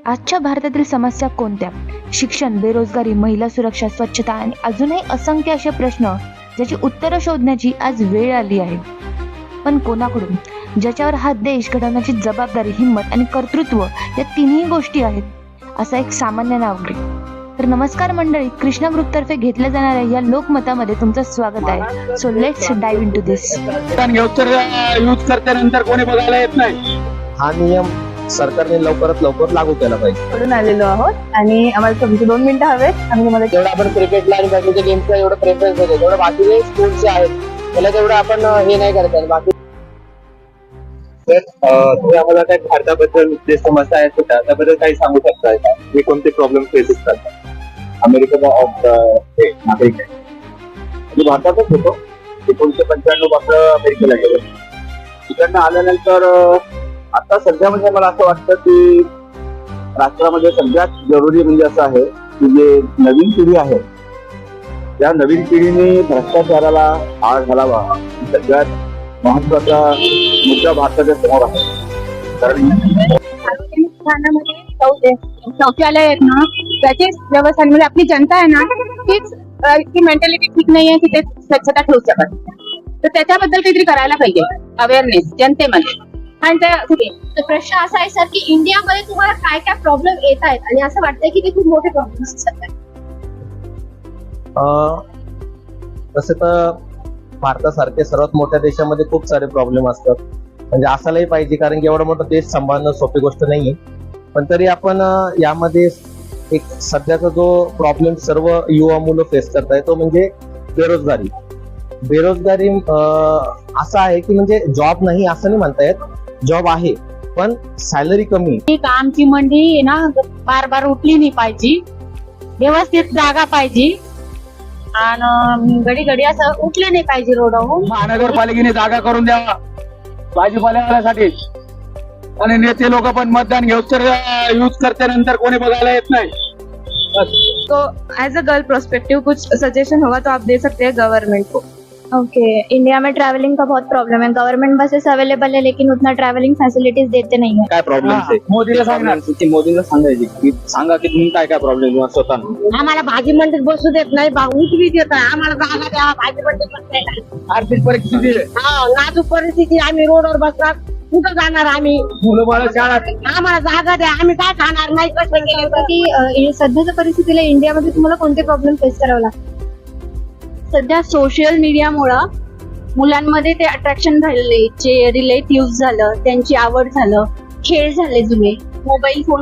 आजच्या भारतातील समस्या कोणत्या? शिक्षण, बेरोजगारी, महिला सुरक्षा, स्वच्छता आणि अजूनही असंख्य असे प्रश्न ज्याची उत्तरं शोधण्याची आज वेळ आली आहे. पण कोणाकडून? ज्याच्यावर हा देश घडवण्याची जबाबदारी, हिंमत आणि कर्तृत्व या तिन्ही गोष्टी आहेत, असा एक सामान्य नागरिक. तर नमस्कार मंडळी, कृष्णा ग्रुपतर्फे घेतल्या जाणाऱ्या या लोकमतामध्ये तुमचं स्वागत आहे. So let's dive into this. Use करल्यानंतर कोणी बघायला येत नाही. हा नियम सरकारने लवकरात लवकर लागू केला पाहिजे. कडून आलेलो आहोत आणि आम्हाला तुमचे 2 मिनिटं हवेत. आम्ही तुम्हाला जेवढं आपण क्रिकेटला आणि बाकीच्या गेमचा एवढं प्रेफरन्स देतो, तेवढं बाकीचे स्पोर्ट्स जे आहेत त्याला तेवढं आपण हे नाही करत आहे. बाकी तुम्ही आम्हाला काय भारताबद्दल जे समस्या आहेत त्याबद्दल काही सांगू शकताय का? हे कोणते प्रॉब्लेम फेसेस करतात? अमेरिका ऑफ नागरिक आहे, मी भारतातच होतो. 1995 पासून अमेरिकेला गेलो. तिकडनं आल्यानंतर आता सध्या म्हणजे मला असं वाटतं की राष्ट्रामध्ये सगळ्यात जरुरी म्हणजे असं आहे की जे नवीन पिढी आहे त्या नवीन पिढीने भ्रष्टाचाराला आळ घालावा, सगळ्यात महत्वाचा मुद्दा भारताच्या समोर आहे. कारण शौचालय आहेत ना, त्याचे व्यवस्थांमध्ये आपली जनता आहे ना, तीच ती मेंटॅलिटी ठीक नाहीये की ते स्वच्छता ठेवू शकत. तर त्याच्याबद्दल काहीतरी करायला पाहिजे, अवेअरनेस जनतेमध्ये. आणि तर प्रश्न असा आहे सर की इंडियामध्ये तुम्हाला काय काय प्रॉब्लेम येत आहेत आणि असं वाटतंय की ते खूप मोठे प्रॉब्लेम्स असतात. तसे तर भारतासारख्या सर्वात मोठ्या देशामध्ये खूप सारे प्रॉब्लेम असतात. म्हणजे असायलाही पाहिजे, कारण की एवढा मोठा देश सांभाळणं सोपी गोष्ट नाहीये. पण तरी आपण यामध्ये एक सध्याचा जो प्रॉब्लेम सर्व युवा मुलं फेस करताय तो म्हणजे बेरोजगारी. बेरोजगारी असं आहे की म्हणजे जॉब नाही असं नाही म्हणता येत, जॉब आहे पण सॅलरी कमी. कामची मंडी ना बार बार उठली नाही पाहिजे, व्यवस्थित जागा पाहिजे आणि घडी घडी असं उठले नाही पाहिजे रोडवरून. महानगरपालिकेने जागा करून द्यावा भाजीपाल्यासाठी. आणि नेते लोक पण मतदान यूज करल्यानंतर कोणी बघायला येत नाही. तो एज अ गर्ल प्रोस्पेक्टिव कुछ सजेशन होगा तो आप दे सकते हैं गवर्नमेंट को. ओके, इंडिया में ट्रैवलिंग का बहुत प्रॉब्लम है. गवर्नमेंट बसेस अवेलेबल है लेकिन उतना ट्रैवलिंग फैसिलिटीज देते नहीं है. काय प्रॉब्लेम आहे मोदीला सांगणार, मोदीला सांगायची की सांगा की तुम्ही काय काय प्रॉब्लेम स्वतः. आम्हाला भाजी मंडीत बसू देत नाही, उठवी देत आहे. आम्हाला जागा द्या, भाजी मंडीत बसता. आर्थिक परिस्थिती नाजूक परिस्थिती, आम्ही रोडवर बसणार, कुठं जाणार आम्ही? मुलं बाळ शाळा. आम्हाला जागा द्या, आम्ही काय खाणार नाही. की सध्याच्या परिस्थितीला इंडियामध्ये तुम्हाला कोणते प्रॉब्लेम फेस करावे लागतात? सध्या सोशल मीडियामुळं मुलांमध्ये ते अट्रॅक्शन झालेले, जे रिलेटिव्ह झालं, त्यांची आवड झालं, खेळ झाले जुने, मोबाईल फोन